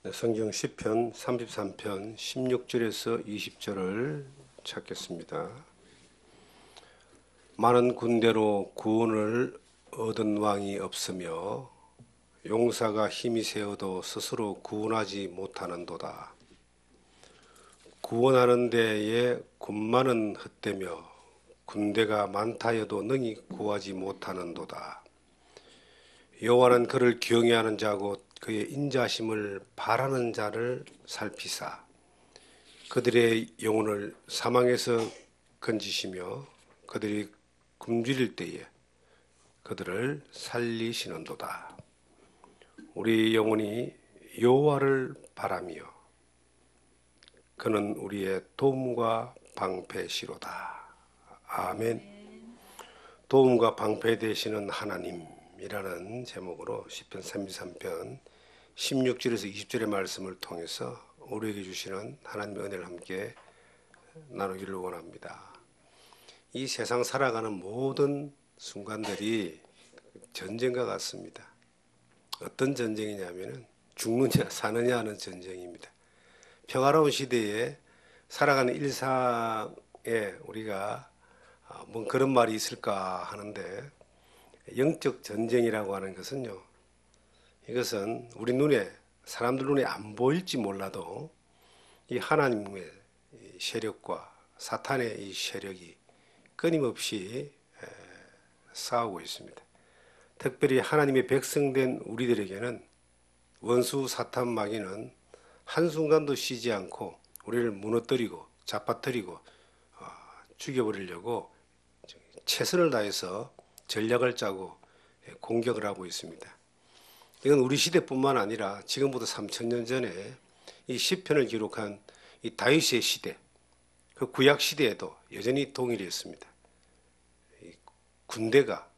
네, 성경 시편 33편 16절에서 20절을 찾겠습니다. 많은 군대로 구원을 얻은 왕이 없으며 용사가 힘이 세어도 스스로 구원하지 못하는도다. 구원하는 데에 군마는 헛되며 군대가 많다여도 능히 구하지 못하는도다. 여호와는 그를 경외하는 자고 그의 인자심을 바라는 자를 살피사 그들의 영혼을 사망에서 건지시며 그들이 굶주릴 때에 그들을 살리시는도다. 우리 영혼이 여호와를 바라며 그는 우리의 도움과 방패시로다. 아멘. 도움과 방패 되시는 하나님이라는 제목으로 시편 33편 16절에서 20절의 말씀을 통해서 우리에게 주시는 하나님의 은혜를 함께 나누기를 원합니다. 이 세상 살아가는 모든 순간들이 전쟁과 같습니다. 어떤 전쟁이냐면 죽느냐 사느냐 하는 전쟁입니다. 평화로운 시대에 살아가는 일상에 우리가 뭐 그런 말이 있을까 하는데, 영적 전쟁이라고 하는 것은요, 이것은 우리 눈에, 사람들 눈에 안 보일지 몰라도 이 하나님의 세력과 사탄의 이 세력이 끊임없이 싸우고 있습니다. 특별히 하나님의 백성된 우리들에게는 원수 사탄 마귀는 한순간도 쉬지 않고 우리를 무너뜨리고 잡아뜨리고 죽여버리려고 최선을 다해서 전략을 짜고 공격을 하고 있습니다. 이건 우리 시대뿐만 아니라 지금부터 3000년 전에 이 시편을 기록한 이 다윗의 시대, 그 구약 시대에도 여전히 동일했습니다. 군대가,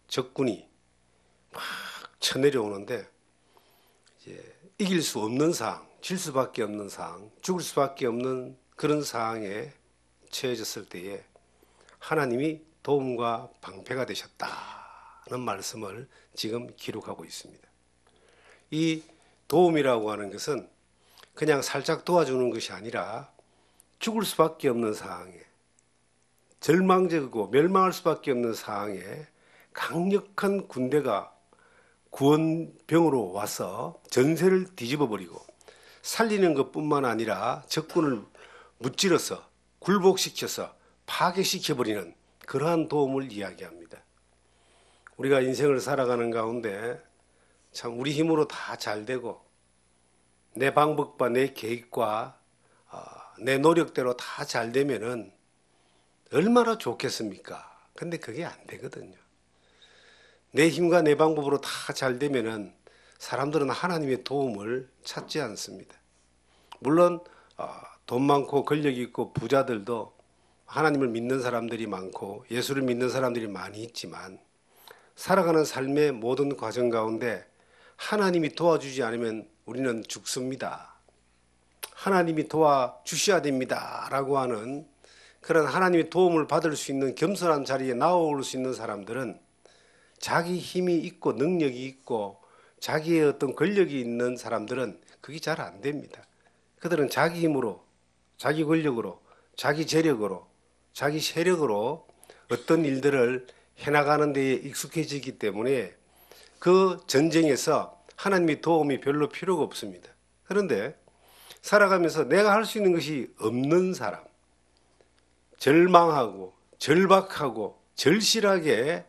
적군이 막 쳐내려오는데 이제 이길 수 없는 상황, 질 수밖에 없는 상황, 죽을 수밖에 없는 그런 상황에 처해졌을 때에 하나님이 도움과 방패가 되셨다는 말씀을 지금 기록하고 있습니다. 이 도움이라고 하는 것은 그냥 살짝 도와주는 것이 아니라 죽을 수밖에 없는 상황에, 절망적이고 멸망할 수밖에 없는 상황에 강력한 군대가 구원병으로 와서 전세를 뒤집어버리고 살리는 것뿐만 아니라 적군을 무찌러서 굴복시켜서 파괴시켜버리는 그러한 도움을 이야기합니다. 우리가 인생을 살아가는 가운데 참 우리 힘으로 다 잘 되고 내 방법과 내 계획과 내 노력대로 다 잘 되면은 얼마나 좋겠습니까? 근데 그게 안 되거든요. 내 힘과 내 방법으로 다 잘 되면은 사람들은 하나님의 도움을 찾지 않습니다. 물론 돈 많고 권력이 있고 부자들도 하나님을 믿는 사람들이 많고 예수를 믿는 사람들이 많이 있지만 살아가는 삶의 모든 과정 가운데 하나님이 도와주지 않으면 우리는 죽습니다. 하나님이 도와주셔야 됩니다 라고 하는 그런 하나님의 도움을 받을 수 있는 겸손한 자리에 나올 수 있는 사람들은 자기 힘이 있고 능력이 있고 자기의 어떤 권력이 있는 사람들은 그게 잘 안 됩니다. 그들은 자기 힘으로, 자기 권력으로, 자기 재력으로, 자기 세력으로 어떤 일들을 해나가는 데에 익숙해지기 때문에 그 전쟁에서 하나님의 도움이 별로 필요가 없습니다. 그런데 살아가면서 내가 할 수 있는 것이 없는 사람, 절망하고 절박하고 절실하게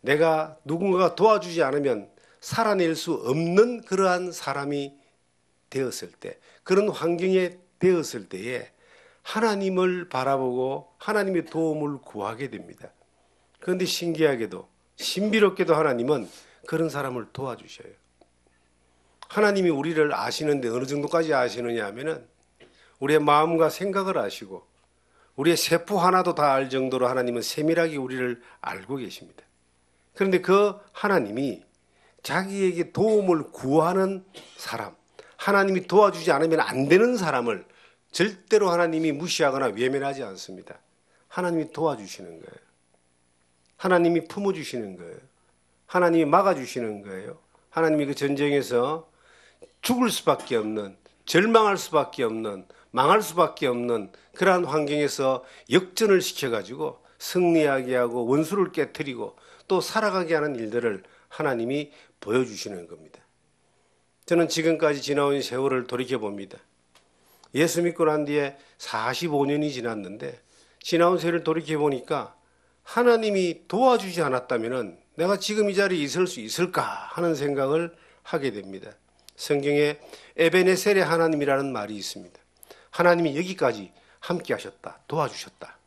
내가 누군가가 도와주지 않으면 살아낼 수 없는 그러한 사람이 되었을 때, 그런 환경에 되었을 때에 하나님을 바라보고 하나님의 도움을 구하게 됩니다. 그런데 신기하게도 신비롭게도 하나님은 그런 사람을 도와주셔요. 하나님이 우리를 아시는데 어느 정도까지 아시느냐 하면은 우리의 마음과 생각을 아시고 우리의 세포 하나도 다 알 정도로 하나님은 세밀하게 우리를 알고 계십니다. 그런데 그 하나님이 자기에게 도움을 구하는 사람, 하나님이 도와주지 않으면 안 되는 사람을 절대로 하나님이 무시하거나 외면하지 않습니다. 하나님이 도와주시는 거예요. 하나님이 품어주시는 거예요. 하나님이 막아주시는 거예요. 하나님이 그 전쟁에서 죽을 수밖에 없는, 절망할 수밖에 없는, 망할 수밖에 없는 그러한 환경에서 역전을 시켜가지고 승리하게 하고 원수를 깨뜨리고 또 살아가게 하는 일들을 하나님이 보여주시는 겁니다. 저는 지금까지 지나온 세월을 돌이켜봅니다. 예수 믿고 난 뒤에 45년이 지났는데 지나온 세월을 돌이켜보니까 하나님이 도와주지 않았다면 내가 지금 이 자리에 있을 수 있을까 하는 생각을 하게 됩니다. 성경에 에베네셀의 하나님이라는 말이 있습니다. 하나님이 여기까지 함께 하셨다, 도와주셨다.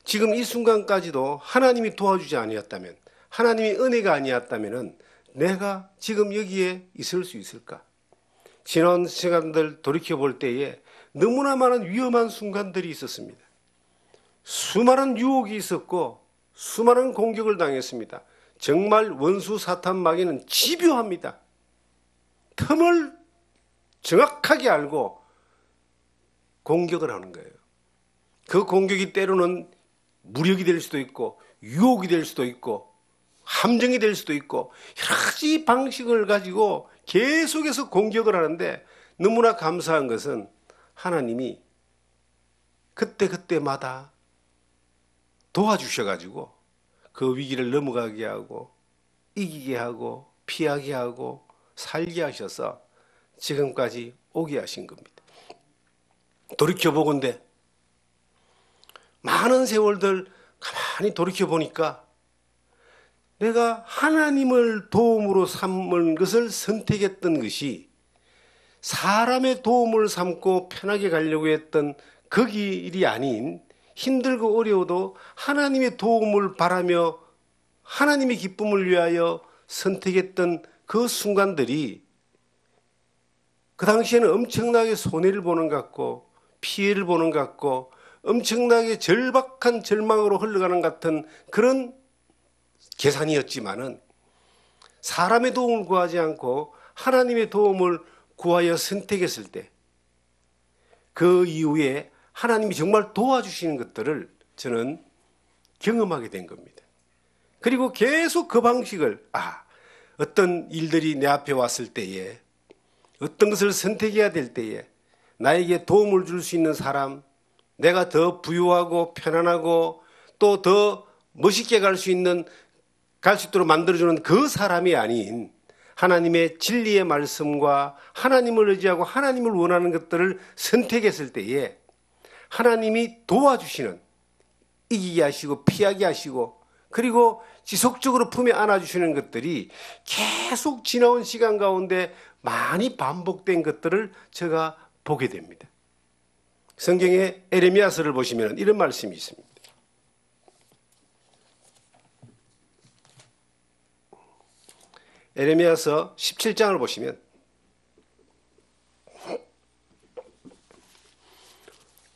지금 이 순간까지도 하나님이 도와주지 아니었다면, 하나님의 은혜가 아니었다면 내가 지금 여기에 있을 수 있을까? 지난 시간들 돌이켜볼 때에 너무나 많은 위험한 순간들이 있었습니다. 수많은 유혹이 있었고 수많은 공격을 당했습니다. 정말 원수 사탄 마귀는 집요합니다. 틈을 정확하게 알고 공격을 하는 거예요. 그 공격이 때로는 무력이 될 수도 있고 유혹이 될 수도 있고 함정이 될 수도 있고 여러 가지 방식을 가지고 계속해서 공격을 하는데 너무나 감사한 것은 하나님이 그때마다 도와주셔가지고 그 위기를 넘어가게 하고 이기게 하고 피하게 하고 살게 하셔서 지금까지 오게 하신 겁니다. 돌이켜보건대 많은 세월들 가만히 돌이켜보니까 내가 하나님을 도움으로 삼은 것을 선택했던 것이 사람의 도움을 삼고 편하게 가려고 했던 그 길이 아닌 힘들고 어려워도 하나님의 도움을 바라며 하나님의 기쁨을 위하여 선택했던 그 순간들이 그 당시에는 엄청나게 손해를 보는 것 같고 피해를 보는 것 같고 엄청나게 절박한 절망으로 흘러가는 것 같은 그런 계산이었지만은 사람의 도움을 구하지 않고 하나님의 도움을 구하여 선택했을 때 그 이후에 하나님이 정말 도와주시는 것들을 저는 경험하게 된 겁니다. 그리고 계속 그 방식을 어떤 일들이 내 앞에 왔을 때에 어떤 것을 선택해야 될 때에 나에게 도움을 줄 수 있는 사람, 내가 더 부유하고 편안하고 또 더 멋있게 갈 수 있도록 만들어주는 그 사람이 아닌 하나님의 진리의 말씀과 하나님을 의지하고 하나님을 원하는 것들을 선택했을 때에 하나님이 도와주시는, 이기게 하시고 피하게 하시고 그리고 지속적으로 품에 안아주시는 것들이 계속 지나온 시간 가운데 많이 반복된 것들을 제가 보게 됩니다. 성경의 에레미야서를 보시면 이런 말씀이 있습니다. 에레미야서 17장을 보시면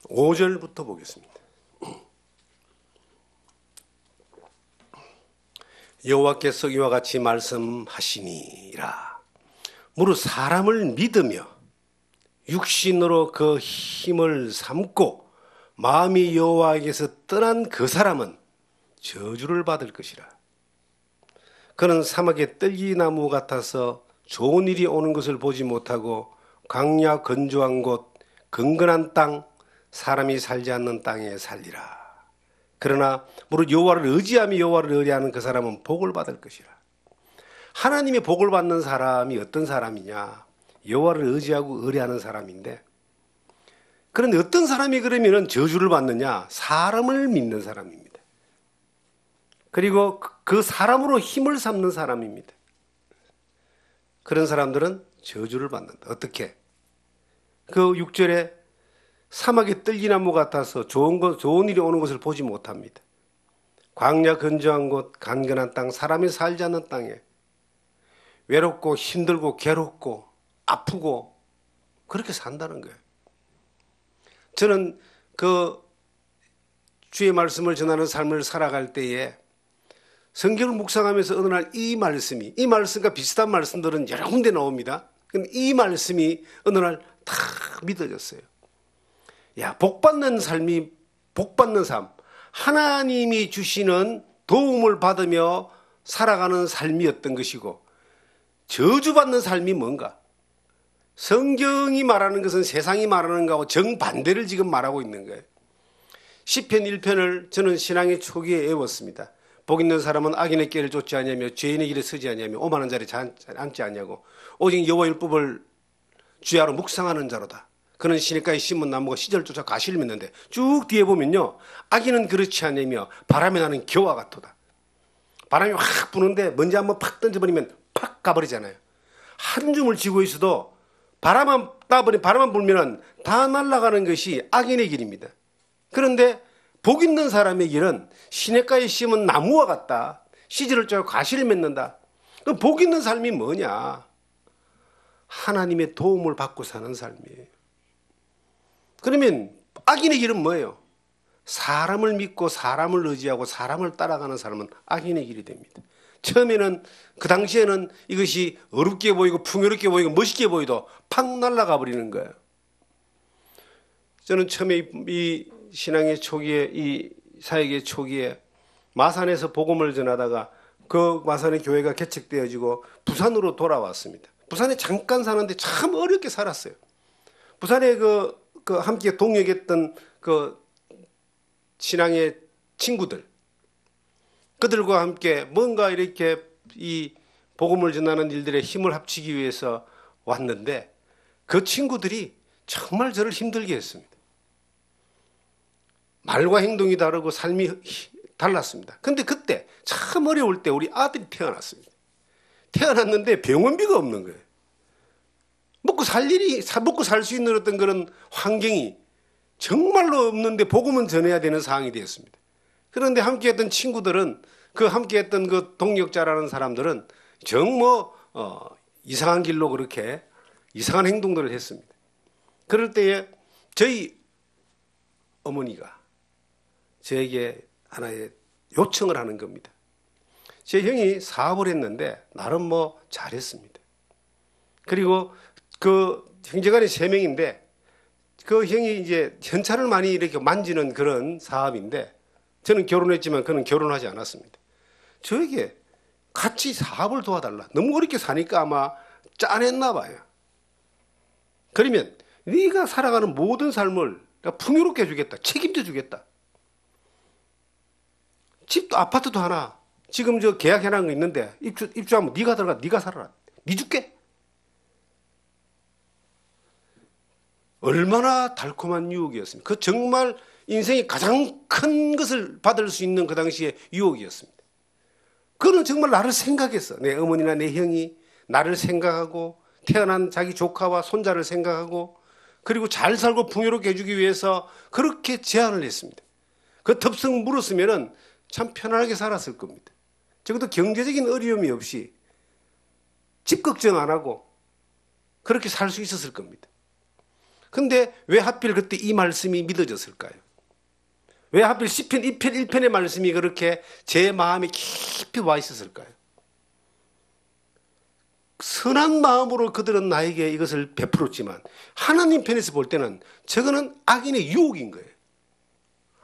5절부터 보겠습니다. 여호와께서 이와 같이 말씀하시니라. 무릇 사람을 믿으며 육신으로 그 힘을 삼고 마음이 여호와에게서 떠난 그 사람은 저주를 받을 것이라. 그는 사막의 떨기나무 같아서 좋은 일이 오는 것을 보지 못하고 광야 건조한 곳 건건한 땅 사람이 살지 않는 땅에 살리라. 그러나 무릇 여호와를 의지하며 여호와를 의뢰하는 그 사람은 복을 받을 것이라. 하나님의 복을 받는 사람이 어떤 사람이냐? 여호와를 의지하고 의뢰하는 사람인데, 그런데 어떤 사람이 그러면 저주를 받느냐? 사람을 믿는 사람입니다. 그리고 그 사람으로 힘을 삼는 사람입니다. 그런 사람들은 저주를 받는다. 어떻게? 그 6절에 사막의 떨기나무 같아서 좋은 일이 오는 것을 보지 못합니다. 광야 건조한 곳, 간건한 땅, 사람이 살지 않는 땅에 외롭고 힘들고 괴롭고 아프고 그렇게 산다는 거예요. 저는 그 주의 말씀을 전하는 삶을 살아갈 때에 성경을 묵상하면서 어느 날 이 말씀과 비슷한 말씀들은 여러 군데 나옵니다. 근데 이 말씀이 어느 날 다 믿어졌어요. 복받는 삶이 복받는 삶, 하나님이 주시는 도움을 받으며 살아가는 삶이었던 것이고, 저주받는 삶이 뭔가? 성경이 말하는 것은 세상이 말하는 거하고 정반대를 지금 말하고 있는 거예요. 시편 1편을 저는 신앙의 초기에 외웠습니다. 복 있는 사람은 악인의 길을 쫓지 아니하며 죄인의 길에 서지 아니하며 오만한 자리에 앉지 아니하고 오직 여호와 율법을 주야로 묵상하는 자로다. 그는 시냇가에 심은 나무가 시절 쫓아 가시를 맺는데 쭉 뒤에 보면요, 악인은 그렇지 않으며 바람에 나는 겨와 같도다. 바람이 확 부는데 먼지 한번 팍 던져버리면 팍 가버리잖아요. 한 줌을 쥐고 있어도 바람만 불면은 다 날아가는 것이 악인의 길입니다. 그런데 복 있는 사람의 길은 시냇가에 심은 나무와 같다. 씨들을 쫓아 가시를 맺는다. 그럼 복 있는 삶이 뭐냐? 하나님의 도움을 받고 사는 삶이에요. 그러면 악인의 길은 뭐예요? 사람을 믿고 사람을 의지하고 사람을 따라가는 사람은 악인의 길이 됩니다. 처음에는 그 당시에는 이것이 어렵게 보이고 풍요롭게 보이고 멋있게 보이도 팍 날아가 버리는 거예요. 저는 처음에 이 신앙의 초기에, 이 사역의 초기에 마산에서 복음을 전하다가 그 마산의 교회가 개척되어지고 부산으로 돌아왔습니다. 부산에 잠깐 사는데 참 어렵게 살았어요. 부산에 그 함께 동역했던 그 신앙의 친구들, 그들과 함께 뭔가 이렇게 이 복음을 전하는 일들에 힘을 합치기 위해서 왔는데 그 친구들이 정말 저를 힘들게 했습니다. 말과 행동이 다르고 삶이 달랐습니다. 근데 그때 참 어려울 때 우리 아들이 태어났습니다. 태어났는데 병원비가 없는 거예요. 먹고 살 수 있는 어떤 그런 환경이 정말로 없는데 복음은 전해야 되는 상황이 되었습니다. 그런데 함께했던 친구들은, 그 함께했던 그 동역자라는 사람들은 이상한 길로 그렇게 이상한 행동들을 했습니다. 그럴 때에 저희 어머니가 저에게 하나의 요청을 하는 겁니다. 제 형이 사업을 했는데 나름 잘했습니다. 그리고 그 형제간이 3명인데 그 형이 이제 현찰을 많이 이렇게 만지는 그런 사업인데 저는 결혼했지만 그는 결혼하지 않았습니다. 저에게 같이 사업을 도와달라. 너무 어렵게 사니까 아마 짠했나 봐요. 그러면 네가 살아가는 모든 삶을 풍요롭게 해주겠다. 책임져 주겠다. 집도 아파트도 하나 지금 저 계약해놓은 거 있는데 입주하면 네가 들어가, 네가 살아라. 네 줄게. 얼마나 달콤한 유혹이었습니까? 그 정말 인생이 가장 큰 것을 받을 수 있는 그 당시의 유혹이었습니다. 그는 정말 나를 생각했어. 내 어머니나 내 형이 나를 생각하고 태어난 자기 조카와 손자를 생각하고 그리고 잘 살고 풍요롭게 해주기 위해서 그렇게 제안을 했습니다. 그 덥석 물었으면은 참 편안하게 살았을 겁니다. 적어도 경제적인 어려움이 없이 집 걱정 안 하고 그렇게 살 수 있었을 겁니다. 근데 왜 하필 그때 이 말씀이 믿어졌을까요? 왜 하필 시편 1편의 말씀이 그렇게 제 마음에 깊이 와 있었을까요? 선한 마음으로 그들은 나에게 이것을 베풀었지만 하나님 편에서 볼 때는 저거는 악인의 유혹인 거예요.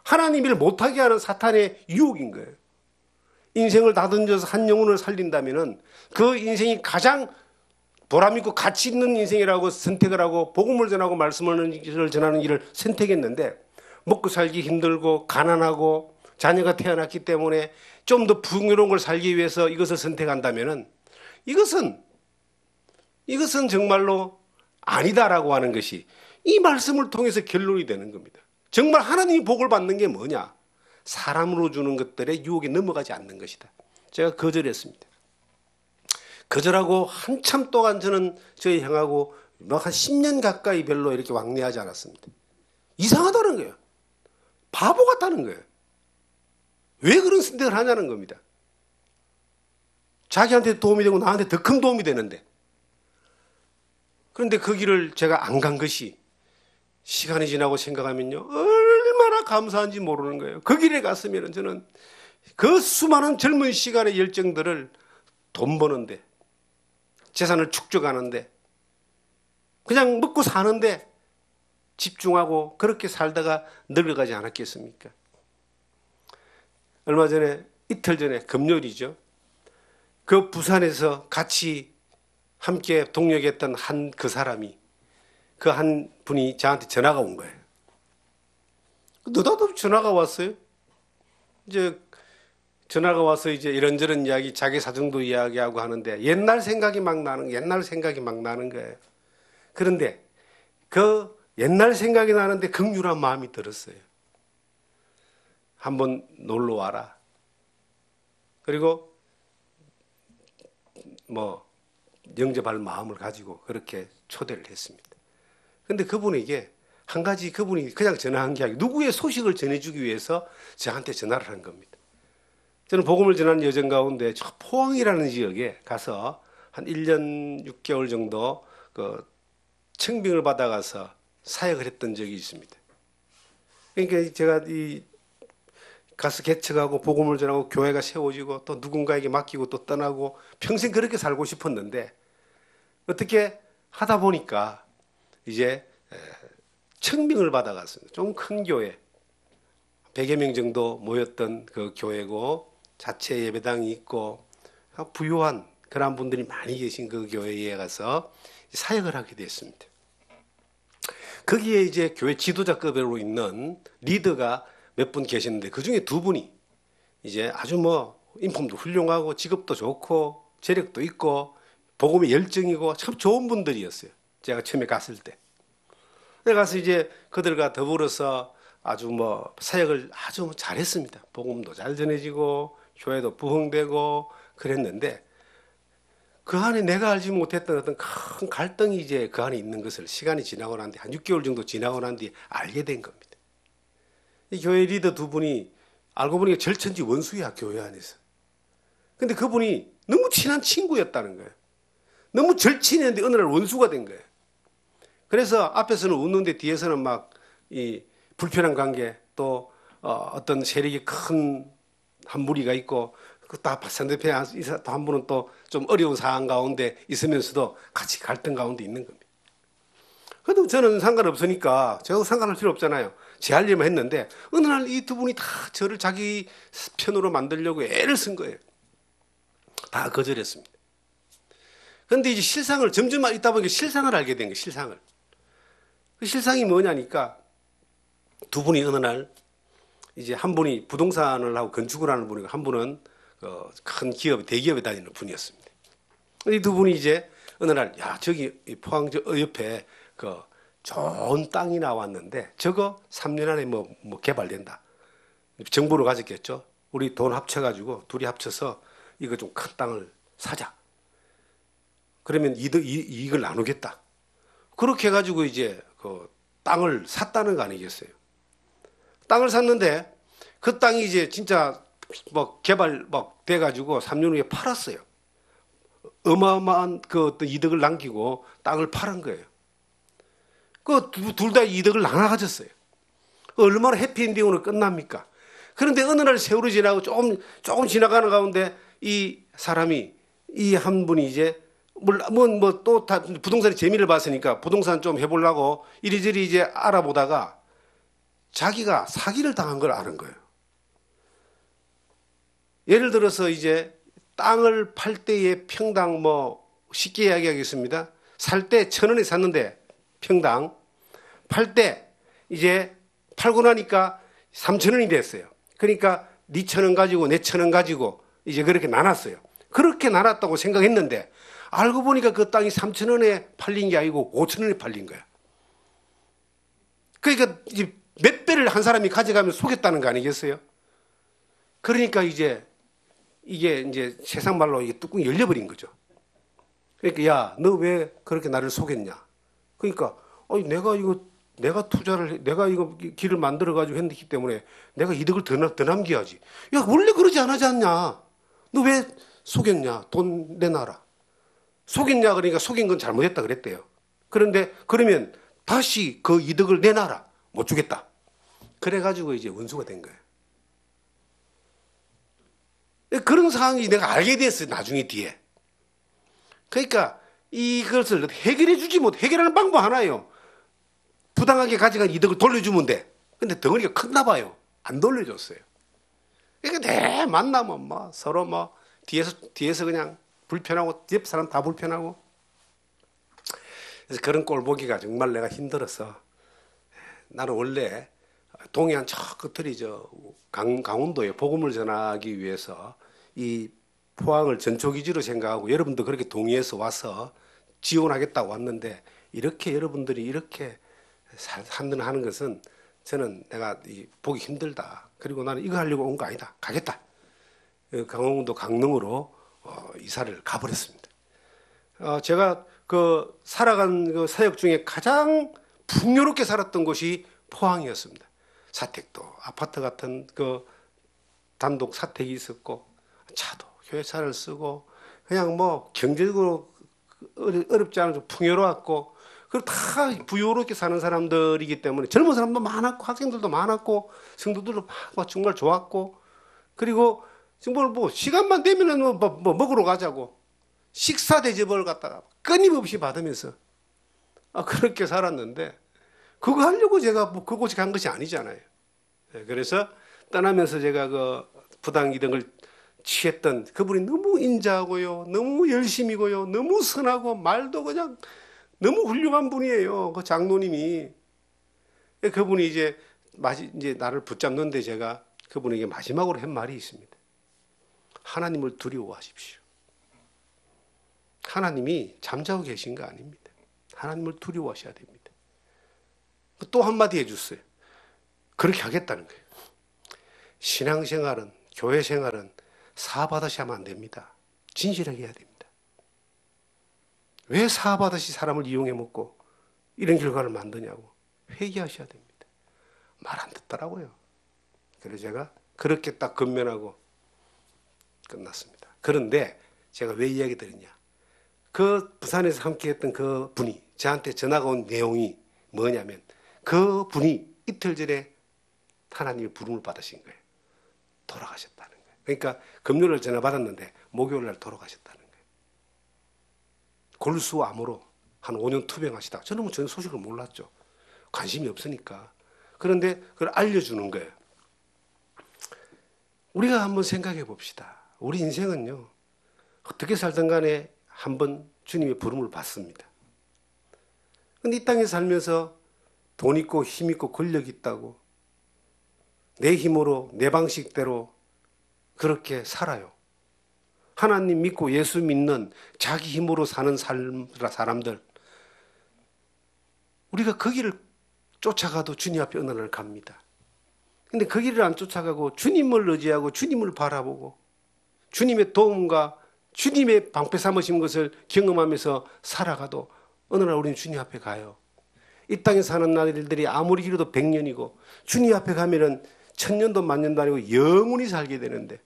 하나님 일 못하게 하는 사탄의 유혹인 거예요. 인생을 다 던져서 한 영혼을 살린다면은 그 인생이 가장 보람있고 가치 있는 인생이라고 선택을 하고 복음을 전하고 말씀을 전하는 길을 선택했는데 먹고 살기 힘들고 가난하고 자녀가 태어났기 때문에 좀 더 풍요로운 걸 살기 위해서 이것을 선택한다면은 이것은 정말로 아니다라고 하는 것이 이 말씀을 통해서 결론이 되는 겁니다. 정말 하나님이 복을 받는 게 뭐냐? 사람으로 주는 것들의 유혹에 넘어가지 않는 것이다. 제가 거절했습니다. 거절하고 한참 동안 저는 저희 형하고 한 10년 가까이 별로 이렇게 왕래하지 않았습니다. 이상하다는 거예요. 바보 같다는 거예요. 왜 그런 선택을 하냐는 겁니다. 자기한테 도움이 되고 나한테 더 큰 도움이 되는데. 그런데 그 길을 제가 안 간 것이 시간이 지나고 생각하면요, 얼마나 감사한지 모르는 거예요. 그 길에 갔으면 저는 그 수많은 젊은 시간의 열정들을 돈 버는데, 재산을 축적하는데, 그냥 먹고 사는데 집중하고 그렇게 살다가 늙어가지 않았겠습니까? 얼마 전에, 이틀 전에 금요일이죠. 그 부산에서 같이 함께 동역했던 그 사람이, 그 한 분이 저한테 전화가 온 거예요. 느닷없이 전화가 왔어요. 이제 전화가 와서 이제 이런저런 이야기, 자기 사정도 이야기하고 하는데 옛날 생각이 막 나는 거예요. 그런데 그 옛날 생각이 나는데 긍휼한 마음이 들었어요. 한번 놀러 와라. 그리고 영접할 마음을 가지고 그렇게 초대를 했습니다. 근데 그분에게 한 가지, 그분이 그냥 전화한 게 아니고 누구의 소식을 전해주기 위해서 저한테 전화를 한 겁니다. 저는 복음을 전하는 여정 가운데 저 포항이라는 지역에 가서 한 1년 6개월 정도 그 청빙을 받아가서 사역을 했던 적이 있습니다. 그러니까 제가 가서 개척하고 복음을 전하고 교회가 세워지고 또 누군가에게 맡기고 또 떠나고 평생 그렇게 살고 싶었는데 어떻게 하다 보니까 이제 청빙을 받아갔습니다. 좀 큰 교회, 100여 명 정도 모였던 그 교회고 자체 예배당이 있고 부유한 그런 분들이 많이 계신 그 교회에 가서 사역을 하게 됐습니다. 거기에 이제 교회 지도자급으로 있는 리더가 몇 분 계시는데 그 중에 두 분이 이제 아주 인품도 훌륭하고 직업도 좋고 재력도 있고 복음에 열정이고 참 좋은 분들이었어요. 제가 처음에 갔을 때. 내가 가서 이제 그들과 더불어서 아주 사역을 아주 잘했습니다. 복음도 잘 전해지고 교회도 부흥되고 그랬는데 그 안에 내가 알지 못했던 어떤 큰 갈등이 이제 그 안에 있는 것을 시간이 지나고 난 뒤 한 6개월 정도 지나고 난 뒤에 알게 된 겁니다. 이 교회 리더 두 분이 알고 보니까 절천지 원수야, 교회 안에서. 근데 그분이 너무 친한 친구였다는 거예요. 너무 절친했는데 어느 날 원수가 된 거예요. 그래서 앞에서는 웃는데 뒤에서는 막 이 불편한 관계 또 어떤 세력이 큰 한 무리가 있고 다 상대편에 한 분은 또 좀 어려운 상황 가운데 있으면서도 같이 갈등 가운데 있는 겁니다. 그래도 저는 상관없으니까 제가 상관할 필요 없잖아요. 제 할 일만 했는데 어느 날 이 두 분이 다 저를 자기 편으로 만들려고 애를 쓴 거예요. 다 거절했습니다. 그런데 이제 실상을 점점 있다 보니까 실상을 알게 된 거예요. 실상을. 그 실상이 뭐냐니까 두 분이 어느 날 이제 한 분이 부동산을 하고 건축을 하는 분이고 한 분은 큰 기업, 대기업에 다니는 분이었습니다. 이 두 분이 이제 어느 날 저기 포항 옆에 그 좋은 땅이 나왔는데 저거 3년 안에 개발된다. 정보를 가졌겠죠. 우리 돈 합쳐가지고 둘이 합쳐서 이거 좀 큰 땅을 사자. 그러면 이익을 나누겠다. 그렇게 해가지고 이제 그 땅을 샀다는 거 아니겠어요? 땅을 샀는데 그 땅이 이제 진짜 개발 돼가지고 3년 후에 팔았어요. 어마어마한 그 어떤 이득을 남기고 땅을 팔은 거예요. 그 둘 다 이득을 나눠 가졌어요. 얼마나 해피엔딩으로 끝납니까? 그런데 어느 날 세월이 지나고 조금 지나가는 가운데 이 사람이 이 한 분이 이제 또 부동산의 재미를 봤으니까 부동산 좀 해보려고 이리저리 이제 알아보다가 자기가 사기를 당한 걸 아는 거예요. 예를 들어서 이제 땅을 팔 때의 평당 쉽게 이야기하겠습니다. 살 때 1,000원에 샀는데 평당 팔 때 이제 팔고 나니까 3,000원이 됐어요. 그러니까 네 1,000원 가지고 내 1,000원 가지고 이제 그렇게 나눴어요. 그렇게 나눴다고 생각했는데 알고 보니까 그 땅이 3,000원에 팔린 게 아니고 5,000원에 팔린 거야. 그러니까 이제 몇 배를 한 사람이 가져가면 속였다는 거 아니겠어요? 그러니까 이게 이제 세상 말로 이게 뚜껑이 열려버린 거죠. 그러니까 야, 너 왜 그렇게 나를 속였냐? 그러니까 내가 이거 길을 만들어 가지고 했기 때문에 내가 이득을 더 남겨야지. 야, 원래 그러지 않았냐? 너 왜 속였냐? 돈 내놔라. 속였냐? 그러니까 속인 건 잘못했다 그랬대요. 그런데 그러면 다시 그 이득을 내놔라. 못 주겠다. 그래가지고 이제 원수가 된 거예요. 그런 상황이 내가 알게 됐어요. 나중에 뒤에. 그러니까 이것을 해결하는 방법 하나예요. 부당하게 가져간 이득을 돌려주면 돼. 근데 덩어리가 컸나 봐요. 안 돌려줬어요. 그러니까 내 만나면 서로 뒤에서 그냥 불편하고 옆 사람 다 불편하고 그래서 그런 꼴 보기가 정말 내가 힘들어서 나는 원래 동해안 저 끝들이 강원도에 복음을 전하기 위해서 이 포항을 전초기지로 생각하고 여러분도 그렇게 동의해서 와서 지원하겠다고 왔는데 이렇게 여러분들이 이렇게 하는 것은 저는 내가 보기 힘들다. 그리고 나는 이거 하려고 온 거 아니다. 가겠다. 강원도 강릉으로 이사를 가버렸습니다. 제가 그 살아간 그 사역 중에 가장 풍요롭게 살았던 곳이 포항이었습니다. 사택도 아파트 같은 그 단독 사택이 있었고 차도 교회차를 쓰고 그냥 뭐 경제적으로 어렵지 않아서 풍요로웠고 그리고 다 부유롭게 사는 사람들이기 때문에 젊은 사람도 많았고 학생들도 많았고 성도들도 막 정말 좋았고 그리고 정말 뭐 시간만 되면은 뭐 먹으러 가자고 식사 대접을 갖다가 끊임없이 받으면서 그렇게 살았는데 그거 하려고 제가 뭐 그곳에 간 것이 아니잖아요. 그래서 떠나면서 제가 그 부당이득을 취했던 그분이 너무 인자하고요, 너무 열심이고요, 너무 선하고 말도 그냥 너무 훌륭한 분이에요. 그 장로님이 그분이 이제 나를 붙잡는데 제가 그분에게 마지막으로 한 말이 있습니다. 하나님을 두려워하십시오. 하나님이 잠자고 계신 거 아닙니다. 하나님을 두려워하셔야 됩니다. 또 한마디 해줬어요. 그렇게 하겠다는 거예요. 신앙생활은 교회 생활은 사받으시 하면 안 됩니다. 진실하게 해야 됩니다. 왜 사받으시 사람을 이용해 먹고 이런 결과를 만드냐고 회개하셔야 됩니다. 말 안 듣더라고요. 그래서 제가 그렇게 딱 건면하고 끝났습니다. 그런데 제가 왜 이야기 드렸냐? 그 부산에서 함께했던 그 분이 저한테 전화가 온 내용이 뭐냐면 그 분이 이틀 전에 하나님의 부름을 받으신 거예요. 돌아가셨다는 거예요. 그러니까 금요일날 전화 받았는데 목요일날 돌아가셨다는 거예요. 골수암으로 한 5년 투병하시다가 저는 전혀 소식을 몰랐죠. 관심이 없으니까. 그런데 그걸 알려주는 거예요. 우리가 한번 생각해 봅시다. 우리 인생은요. 어떻게 살든 간에 한번 주님의 부름을 받습니다. 그런데 이 땅에 살면서 돈 있고 힘 있고 권력 있다고 내 힘으로 내 방식대로 그렇게 살아요. 하나님 믿고 예수 믿는 자기 힘으로 사는 사람들 우리가 그 길을 쫓아가도 주님 앞에 어느 날 갑니다. 근데 그 길을 안 쫓아가고 주님을 의지하고 주님을 바라보고 주님의 도움과 주님의 방패 삼으신 것을 경험하면서 살아가도 어느 날 우리는 주님 앞에 가요. 이 땅에 사는 날들이 아무리 길어도 100년이고 주님 앞에 가면은 1000년도 만년도 아니고 영원히 살게 되는데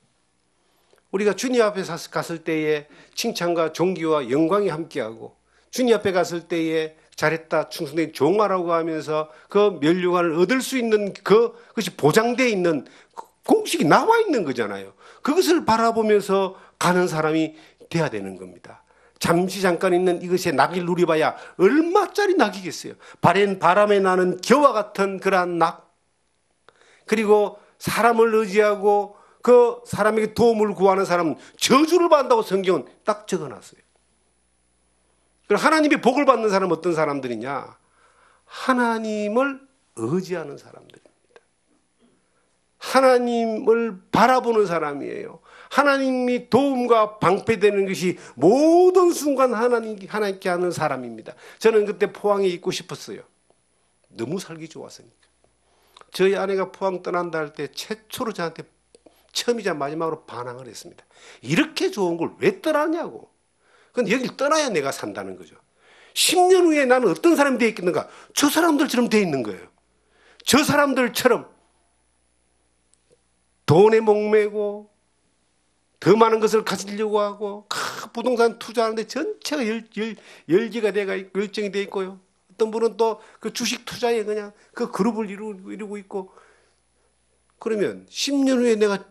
우리가 주님 앞에 갔을 때에 칭찬과 존귀와 영광이 함께하고 주님 앞에 갔을 때에 잘했다 충성된 종아라고 하면서 그 면류관을 얻을 수 있는 그것이 보장되어 있는 공식이 나와 있는 거잖아요. 그것을 바라보면서 가는 사람이 돼야 되는 겁니다. 잠시 잠깐 있는 이것에 낙을 누려봐야 얼마짜리 낙이겠어요. 바람에 나는 겨와 같은 그러한 낙 그리고 사람을 의지하고 그 사람에게 도움을 구하는 사람은 저주를 받는다고 성경은 딱 적어놨어요. 그럼 하나님의 복을 받는 사람은 어떤 사람들이냐? 하나님을 의지하는 사람들입니다. 하나님을 바라보는 사람이에요. 하나님이 도움과 방패되는 것이 모든 순간 하나님께 하는 사람입니다. 저는 그때 포항에 있고 싶었어요. 너무 살기 좋았으니까. 저희 아내가 포항 떠난다 할 때 최초로 저한테 처음이자 마지막으로 반항을 했습니다. 이렇게 좋은 걸 왜 떠나냐고. 근데 여길 떠나야 내가 산다는 거죠. 10년 후에 나는 어떤 사람이 되어 있겠는가? 저 사람들처럼 되어 있는 거예요. 저 사람들처럼 돈에 목매고 더 많은 것을 가지려고 하고 부동산 투자하는데 전체가 열기가 돼가 있고 열정이 되어 있고요. 어떤 분은 또 그 주식 투자에 그냥 그 그룹을 이루고 있고 그러면 10년 후에 내가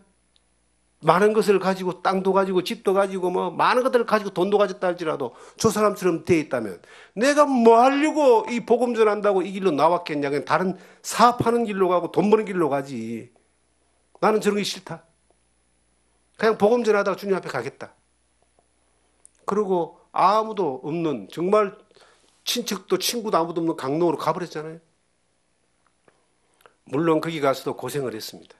많은 것을 가지고 땅도 가지고 집도 가지고 뭐 많은 것들을 가지고 돈도 가졌다 할지라도 저 사람처럼 되어 있다면 내가 뭐 하려고 이 복음 전한다고 이 길로 나왔겠냐. 그냥 다른 사업하는 길로 가고 돈 버는 길로 가지. 나는 저런 게 싫다. 그냥 복음 전하다가 주님 앞에 가겠다. 그리고 아무도 없는 정말 친척도 친구도 아무도 없는 강릉으로 가버렸잖아요. 물론 거기 가서도 고생을 했습니다.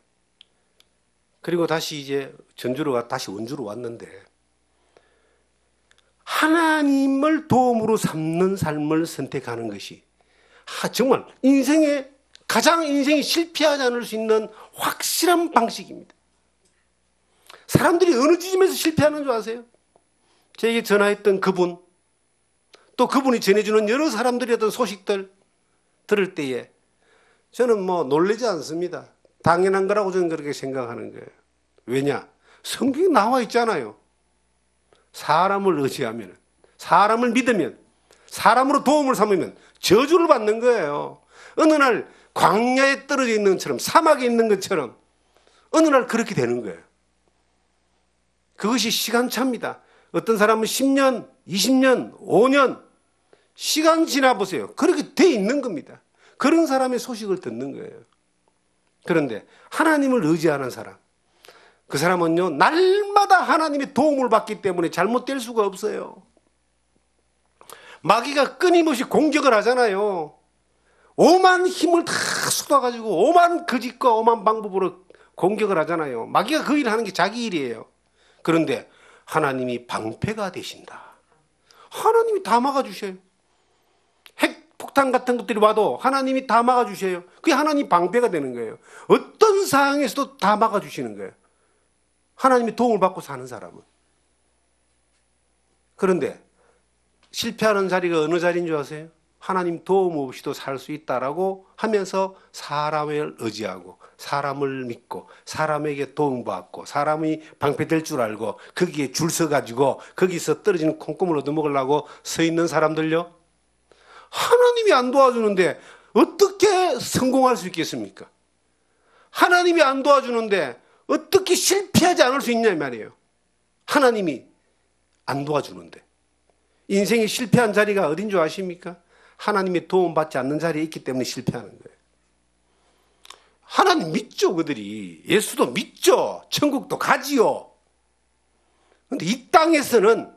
그리고 다시 이제 전주로 다시 원주로 왔는데 하나님을 도움으로 삼는 삶을 선택하는 것이 정말 인생이 실패하지 않을 수 있는 확실한 방식입니다. 사람들이 어느 지점에서 실패하는 줄 아세요? 저에게 전화했던 그분, 또 그분이 전해주는 여러 사람들의 어떤 소식들 들을 때에 저는 놀라지 않습니다. 당연한 거라고 저는 그렇게 생각하는 거예요. 왜냐? 성경에 나와 있잖아요. 사람을 의지하면, 사람을 믿으면, 사람으로 도움을 삼으면 저주를 받는 거예요. 어느 날 광야에 떨어져 있는 것처럼, 사막에 있는 것처럼 어느 날 그렇게 되는 거예요. 그것이 시간차입니다. 어떤 사람은 10년, 20년, 5년 시간 지나보세요. 그렇게 돼 있는 겁니다. 그런 사람의 소식을 듣는 거예요. 그런데 하나님을 의지하는 사람, 그 사람은요 날마다 하나님의 도움을 받기 때문에 잘못될 수가 없어요. 마귀가 끊임없이 공격을 하잖아요. 오만 힘을 다 쏟아가지고 오만 거짓과 오만 방법으로 공격을 하잖아요. 마귀가 그 일을 하는 게 자기 일이에요. 그런데 하나님이 방패가 되신다. 하나님이 다 막아주셔요. 핵폭탄 같은 것들이 와도 하나님이 다 막아주셔요. 그게 하나님 방패가 되는 거예요. 어떤 상황에서도 다 막아주시는 거예요. 하나님의 도움을 받고 사는 사람은. 그런데 실패하는 자리가 어느 자리인 줄 아세요? 하나님 도움 없이도 살 수 있다라고 하면서 사람을 의지하고 사람을 믿고 사람에게 도움받고 사람이 방패될 줄 알고 거기에 줄 서가지고 거기서 떨어지는 콩고물 얻어먹으려고 서 있는 사람들요. 하나님이 안 도와주는데 어떻게 성공할 수 있겠습니까? 하나님이 안 도와주는데 어떻게 실패하지 않을 수 있냐 말이에요. 하나님이 안 도와주는데. 인생이 실패한 자리가 어딘 줄 아십니까? 하나님의 도움받지 않는 자리에 있기 때문에 실패하는 거예요. 하나님 믿죠, 그들이. 예수도 믿죠. 천국도 가지요. 그런데 이 땅에서는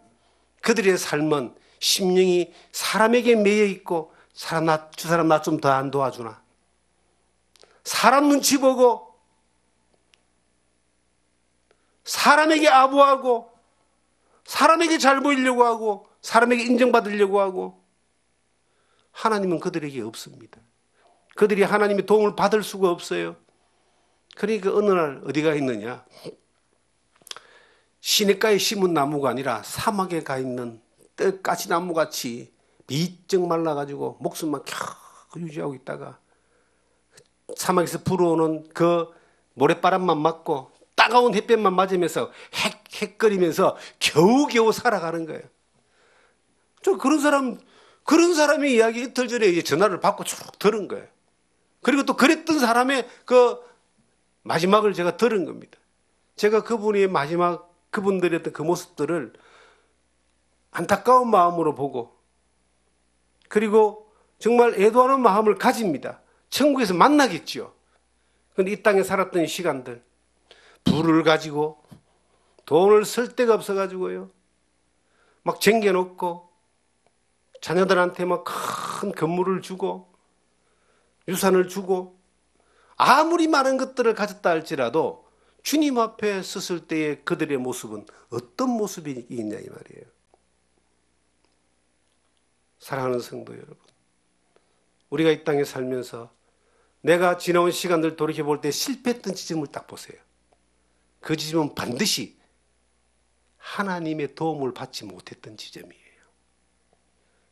그들의 삶은 심령이 사람에게 매여 있고 저 사람 나 좀 더 안 도와주나. 사람 눈치 보고 사람에게 아부하고 사람에게 잘 보이려고 하고 사람에게 인정받으려고 하고 하나님은 그들에게 없습니다. 그들이 하나님의 도움을 받을 수가 없어요. 그러니까 어느 날 어디가 있느냐? 시냇가에 심은 나무가 아니라 사막에 가 있는 떡가지 나무같이 비쩍 말라가지고 목숨만 겨우 유지하고 있다가 사막에서 불어오는 그 모래바람만 맞고 따가운 햇볕만 맞으면서 헥헥거리면서 겨우겨우 살아가는 거예요. 저 그런 사람의 이야기 이틀 전에 이제 전화를 받고 쭉 들은 거예요. 그리고 또 그랬던 사람의 그 마지막을 제가 들은 겁니다. 제가 그분의 그분들의 어떤 그 모습들을 안타까운 마음으로 보고 그리고 정말 애도하는 마음을 가집니다. 천국에서 만나겠죠. 그런데 이 땅에 살았던 시간들 부를 가지고 돈을 쓸 데가 없어가지고요. 막 쟁겨놓고 자녀들한테 막 큰 건물을 주고 유산을 주고 아무리 많은 것들을 가졌다 할지라도 주님 앞에 섰을 때의 그들의 모습은 어떤 모습이 있냐 이 말이에요. 사랑하는 성도 여러분, 우리가 이 땅에 살면서 내가 지나온 시간들 돌이켜볼 때 실패했던 지점을 딱 보세요. 그 지점은 반드시 하나님의 도움을 받지 못했던 지점이에요.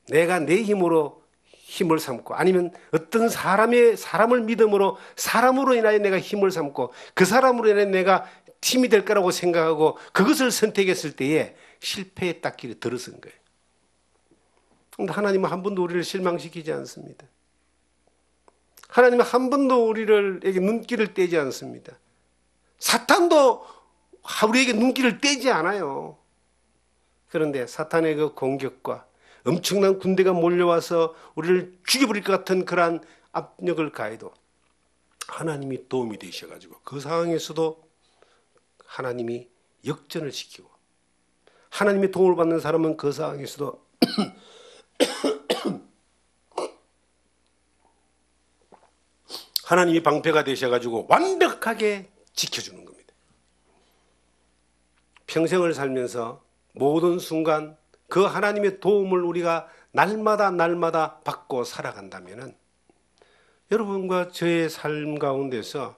내가 내 힘으로 힘을 삼고 아니면 어떤 사람을 믿음으로 사람으로 인하여 내가 힘을 삼고 그 사람으로 인하여 내가 힘이 될 거라고 생각하고 그것을 선택했을 때에 실패의 딱길에 들어선 거예요. 그런데 하나님은 한 번도 우리를 실망시키지 않습니다. 하나님은 한 번도 우리에게 눈길을 떼지 않습니다. 사탄도 우리에게 눈길을 떼지 않아요. 그런데 사탄의 그 공격과 엄청난 군대가 몰려와서 우리를 죽여버릴 것 같은 그러한 압력을 가해도 하나님이 도움이 되셔가지고 그 상황에서도 하나님이 역전을 시키고 하나님의 도움을 받는 사람은 그 상황에서도 하나님이 방패가 되셔가지고 완벽하게 지켜주는 겁니다. 평생을 살면서 모든 순간 그 하나님의 도움을 우리가 날마다 받고 살아간다면은 여러분과 저의 삶 가운데서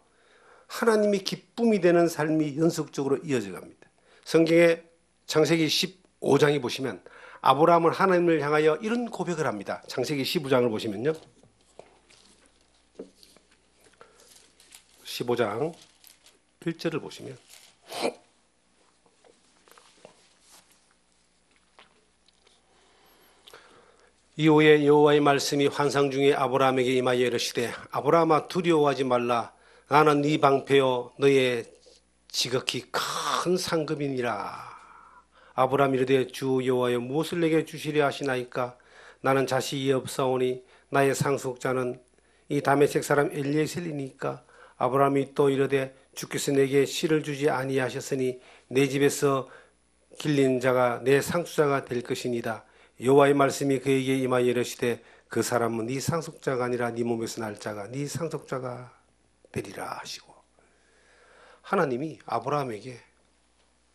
하나님이 기쁨이 되는 삶이 연속적으로 이어져 갑니다. 성경의 창세기 15장에 보시면 아브라함은 하나님을 향하여 이런 고백을 합니다. 창세기 15장을 보시면요. 15장 1절을 보시면 이후에 여호와의 말씀이 환상 중에 아브라함에게 임하여 이르시되 아브라함아 두려워하지 말라 나는 네 방패요 너의 지극히 큰 상급이니라. 아브라함이 이르되 주 여호와여 무엇을 내게 주시려 하시나이까 나는 자식이 없사오니 나의 상속자는 이 다메섹 사람 엘리에셀이니까. 아브라함이 또 이르되 주께서 내게 씨를 주지 아니하셨으니 내 집에서 길린 자가 내 상속자가 될 것이니이다. 여호와의 말씀이 그에게 임하여 이르시되 그 사람은 네 상속자가 아니라 네 몸에서 날 자가 네 상속자가 되리라 하시고, 하나님이 아브라함에게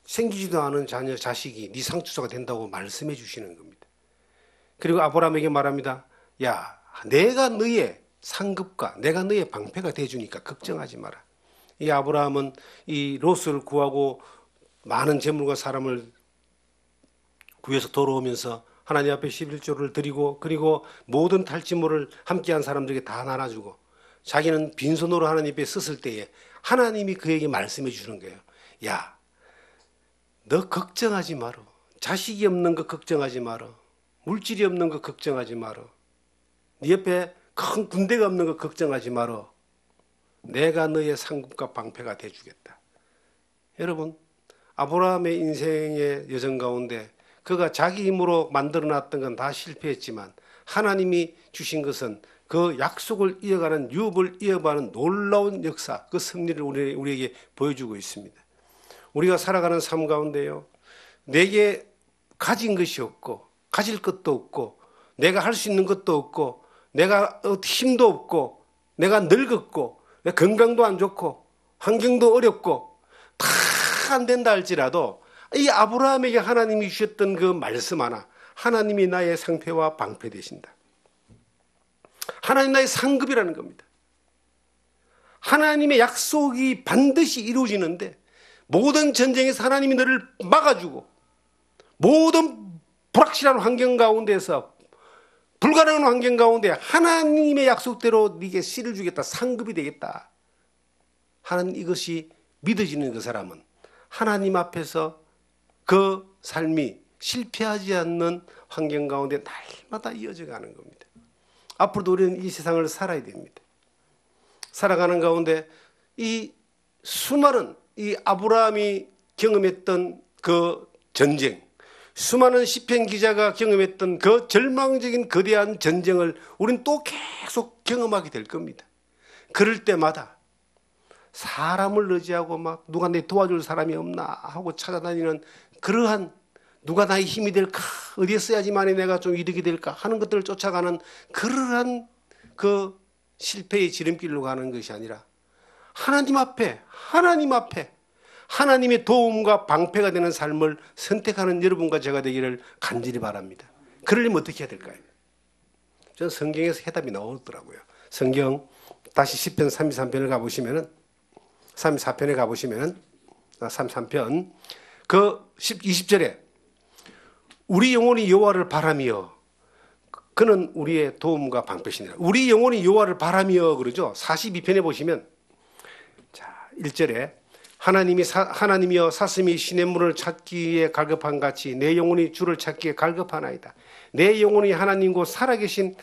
생기지도 않은 자녀 자식이 네 상속자가 된다고 말씀해 주시는 겁니다. 그리고 아브라함에게 말합니다. 야, 내가 너의 상급과 내가 너의 방패가 되주니까 걱정하지 마라. 이 아브라함은 이 롯을 구하고 많은 재물과 사람을 구해서 돌아오면서 하나님 앞에 11조를 드리고 그리고 모든 탈취물을 함께한 사람들에게 다 나눠주고 자기는 빈손으로 하나님 앞에 섰을 때에 하나님이 그에게 말씀해 주는 거예요. 야, 너 걱정하지 마라. 자식이 없는 거 걱정하지 마라. 물질이 없는 거 걱정하지 마라. 네 옆에 큰 군대가 없는 거 걱정하지 마라. 내가 너의 상급과 방패가 돼주겠다. 여러분, 아브라함의 인생의 여정 가운데 그가 자기 힘으로 만들어놨던 건 다 실패했지만 하나님이 주신 것은 그 약속을 이어가는 유업을 이어가는 놀라운 역사, 그 승리를 우리에게 보여주고 있습니다. 우리가 살아가는 삶 가운데요, 내게 가진 것이 없고 가질 것도 없고 내가 할 수 있는 것도 없고 내가 힘도 없고 내가 늙었고 건강도 안 좋고 환경도 어렵고 다 안 된다 할지라도 이 아브라함에게 하나님이 주셨던 그 말씀 하나, 하나님이 나의 상패와 방패 되신다. 하나님 나의 상급이라는 겁니다. 하나님의 약속이 반드시 이루어지는데 모든 전쟁에서 하나님이 너를 막아주고 모든 불확실한 환경 가운데서 불가능한 환경 가운데 하나님의 약속대로 네게 씨를 주겠다, 상급이 되겠다 하는 이것이 믿어지는 그 사람은 하나님 앞에서 그 삶이 실패하지 않는 환경 가운데 날마다 이어져 가는 겁니다. 앞으로도 우리는 이 세상을 살아야 됩니다. 살아가는 가운데 이 수많은 이 아브라함이 경험했던 그 전쟁, 수많은 시편 기자가 경험했던 그 절망적인 거대한 전쟁을 우리는 또 계속 경험하게 될 겁니다. 그럴 때마다 사람을 의지하고 막 누가 내 도와줄 사람이 없나 하고 찾아다니는 그러한 누가 나의 힘이 될까, 어디에 써야지만이 내가 좀 이득이 될까 하는 것들을 쫓아가는 그러한 그 실패의 지름길로 가는 것이 아니라 하나님 앞에 하나님의 도움과 방패가 되는 삶을 선택하는 여러분과 제가 되기를 간절히 바랍니다. 그러려면 어떻게 해야 될까요? 저는 성경에서 해답이 나오더라고요. 성경 다시 시편 33편을 가보시면은 34편에 가보시면은 33편 그 20절에 우리 영혼이 여호와를 바라며 그는 우리의 도움과 방패시니라. 우리 영혼이 여호와를 바라며 그러죠. 42편에 보시면 자 1절에 하나님이여 사슴이 시냇물을 찾기에 갈급한 같이 내 영혼이 주를 찾기에 갈급하나이다. 내 영혼이 하나님 곧 살아계신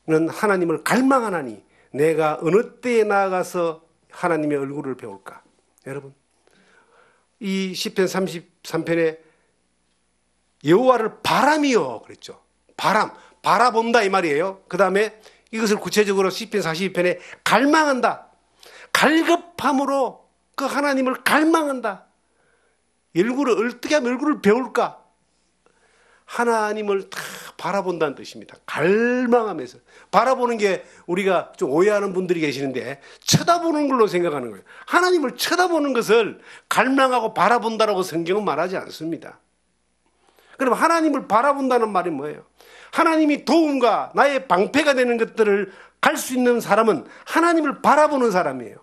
하나님을 갈망하나니 내가 어느 때에 나아가서 하나님의 얼굴을 배울까. 여러분, 이 시편 33편에 여호와를 바라며 그랬죠. 바라본다 이 말이에요. 그 다음에 이것을 구체적으로 시편 42편에 갈망한다. 갈급함으로 그 하나님을 갈망한다. 어떻게 하면 얼굴을 배울까? 하나님을 다 바라본다는 뜻입니다. 갈망하면서. 바라보는 게 우리가 좀 오해하는 분들이 계시는데 쳐다보는 걸로 생각하는 거예요. 하나님을 쳐다보는 것을 갈망하고 바라본다라고 성경은 말하지 않습니다. 그럼 하나님을 바라본다는 말이 뭐예요? 하나님이 도움과 나의 방패가 되는 것들을 갈 수 있는 사람은 하나님을 바라보는 사람이에요.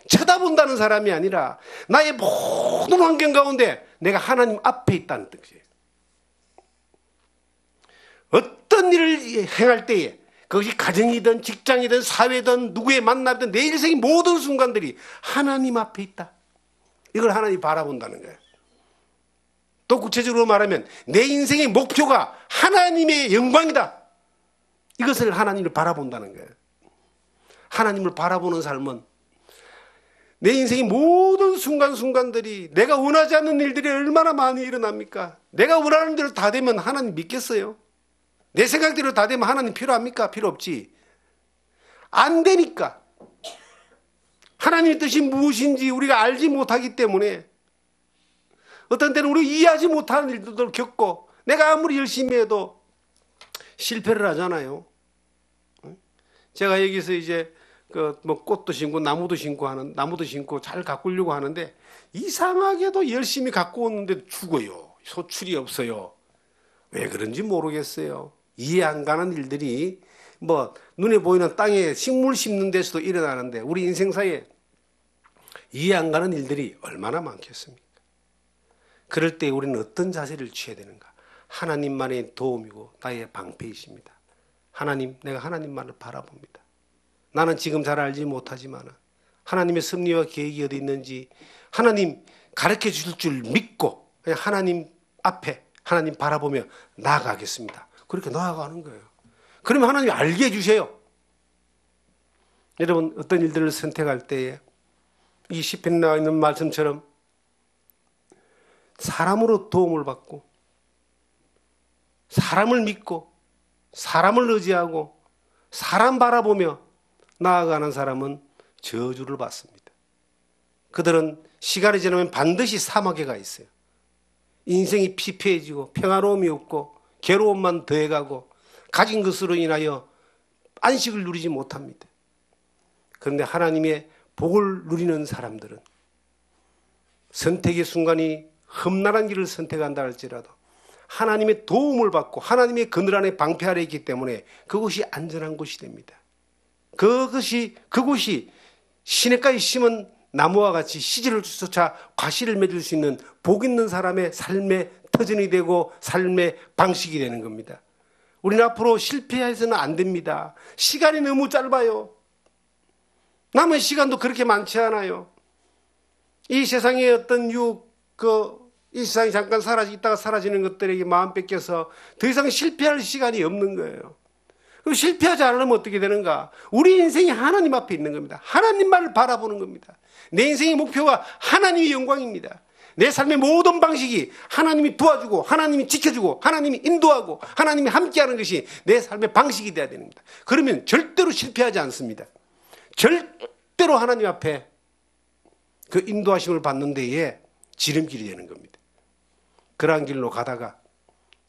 쳐다본다는 사람이 아니라 나의 모든 환경 가운데 내가 하나님 앞에 있다는 뜻이에요. 어떤 일을 행할 때에 그것이 가정이든 직장이든 사회든 누구의 만남이든 내 일생의 모든 순간들이 하나님 앞에 있다. 이걸 하나님이 바라본다는 거예요. 또 구체적으로 말하면 내 인생의 목표가 하나님의 영광이다. 이것을 하나님을 바라본다는 거예요. 하나님을 바라보는 삶은 내 인생의 모든 순간순간들이 내가 원하지 않는 일들이 얼마나 많이 일어납니까? 내가 원하는 대로 다 되면 하나님 믿겠어요? 내 생각대로 다 되면 하나님 필요합니까? 필요 없지. 안 되니까. 하나님의 뜻이 무엇인지 우리가 알지 못하기 때문에 어떤 때는 우리가 이해하지 못하는 일들도 겪고 내가 아무리 열심히 해도 실패를 하잖아요. 제가 여기서 이제 뭐 꽃도 심고 나무도 심고 잘 가꾸려고 하는데 이상하게도 열심히 가꾸고 오는데 죽어요. 소출이 없어요. 왜 그런지 모르겠어요. 이해 안 가는 일들이 뭐 눈에 보이는 땅에 식물 심는 데서도 일어나는데 우리 인생사에 이해 안 가는 일들이 얼마나 많겠습니까? 그럴 때 우리는 어떤 자세를 취해야 되는가? 하나님만의 도움이고 나의 방패이십니다. 하나님, 내가 하나님만을 바라봅니다. 나는 지금 잘 알지 못하지만 하나님의 섭리와 계획이 어디 있는지 하나님 가르쳐 주실 줄 믿고 그냥 하나님 앞에 하나님 바라보며 나아가겠습니다. 그렇게 나아가는 거예요. 그러면 하나님이 알게 해주세요. 여러분 어떤 일들을 선택할 때에 이 시편에 나와 있는 말씀처럼 사람으로 도움을 받고 사람을 믿고 사람을 의지하고 사람 바라보며 나아가는 사람은 저주를 받습니다. 그들은 시간이 지나면 반드시 사막에 가 있어요. 인생이 피폐해지고 평화로움이 없고 괴로움만 더해가고 가진 것으로 인하여 안식을 누리지 못합니다. 그런데 하나님의 복을 누리는 사람들은 선택의 순간이 험난한 길을 선택한다 할지라도 하나님의 도움을 받고 하나님의 그늘 안에 방패 아래 있기 때문에 그곳이 안전한 곳이 됩니다. 그곳이 시냇가에 심은 나무와 같이 씨질을 쫓아 과실을 맺을 수 있는 복 있는 사람의 삶의 터전이 되고 삶의 방식이 되는 겁니다. 우리는 앞으로 실패해서는 안 됩니다. 시간이 너무 짧아요. 남은 시간도 그렇게 많지 않아요. 이 세상에 어떤 이 세상이 잠깐 있다가 사라지는 것들에게 마음 뺏겨서 더 이상 실패할 시간이 없는 거예요. 그럼 실패하지 않으면 어떻게 되는가? 우리 인생이 하나님 앞에 있는 겁니다. 하나님만을 바라보는 겁니다. 내 인생의 목표가 하나님의 영광입니다. 내 삶의 모든 방식이 하나님이 도와주고 하나님이 지켜주고 하나님이 인도하고 하나님이 함께하는 것이 내 삶의 방식이 되어야 됩니다. 그러면 절대로 실패하지 않습니다. 절대로 하나님 앞에 그 인도하심을 받는 데에 지름길이 되는 겁니다. 그러한 길로 가다가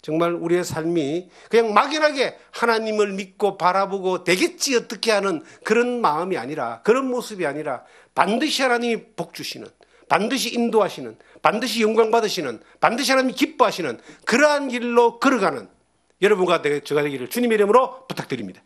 정말 우리의 삶이 그냥 막연하게 하나님을 믿고 바라보고 되겠지 어떻게 하는 그런 마음이 아니라 그런 모습이 아니라 반드시 하나님이 복 주시는 반드시 인도하시는 반드시 영광 받으시는 반드시 하나님이 기뻐하시는 그러한 길로 걸어가는 여러분과 제가 되기를 주님의 이름으로 부탁드립니다.